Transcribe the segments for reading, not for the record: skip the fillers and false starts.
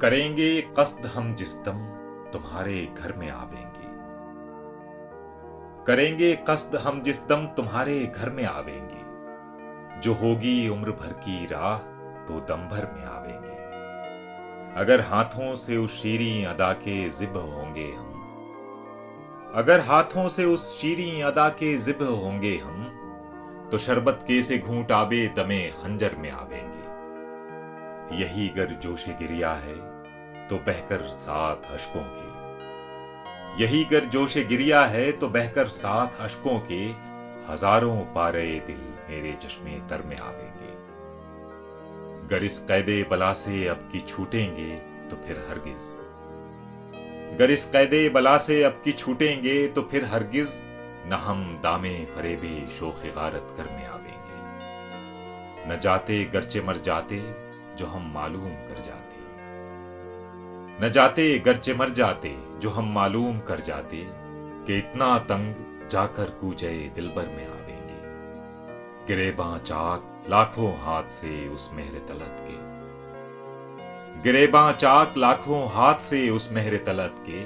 करेंगे कस्द हम जिस दम तुम्हारे घर में आवेंगे। करेंगे कस्द हम जिस दम तुम्हारे घर में आवेंगे। जो होगी उम्र भर की राह तो दम भर में आवेंगे। अगर हाथों से उस शीरीं अदा के जिब होंगे हम, अगर हाथों से उस शीरीं अदा के जिब होंगे हम, तो शरबत के से घूंट आबे दमे खंजर में आवेंगे। यही गर जोशे गिरिया है तो बहकर साथ अश्कों के, यही गर जोशे गिरिया है तो बहकर साथ अश्कों के, हजारों पारे दिल मेरे चश्मे तर में आवेंगे। गर इस कैदे बला से अब की छूटेंगे तो फिर हरगिज, गर इस कैदे बला से अब की छूटेंगे तो फिर हरगिज, न हम दामे फरेबे शोखे गारत कर में आवेंगे। न जाते गरचे मर जाते जो हम मालूम कर जाते, न जाते गरचे मर जाते जो हम मालूम कर जाते, कि इतना तंग जाकर कूचे दिलबर में आवेंगे। गिरेबां चाक लाखों हाथ से उस मेहर तलत के, गिरेबां चाक लाखों हाथ से उस मेहर तलत के,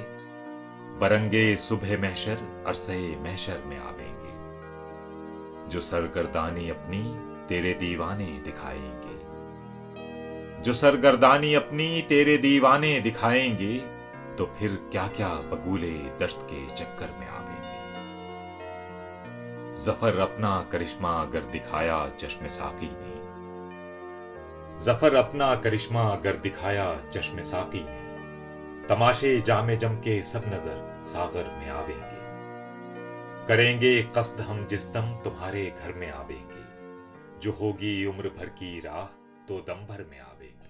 बरंगे सुबह महशर अरसे महशर में आवेंगे। जो सरगर्दानी अपनी तेरे दीवाने दिखाएंगे, जो सरगर्दानी अपनी तेरे दीवाने दिखाएंगे, तो फिर क्या क्या बगूले दश्त के चक्कर में आवेंगे। जफर अपना करिश्मा अगर दिखाया चश्मे साकी ने, जफर अपना करिश्मा अगर दिखाया चश्मे साकी ने, तमाशे जामे जम के सब नजर सागर में आवेंगे। करेंगे कस्द हम जिस दम तुम्हारे घर में आवेंगे। जो होगी उम्र भर की राह तो दम भर में आवेंगे।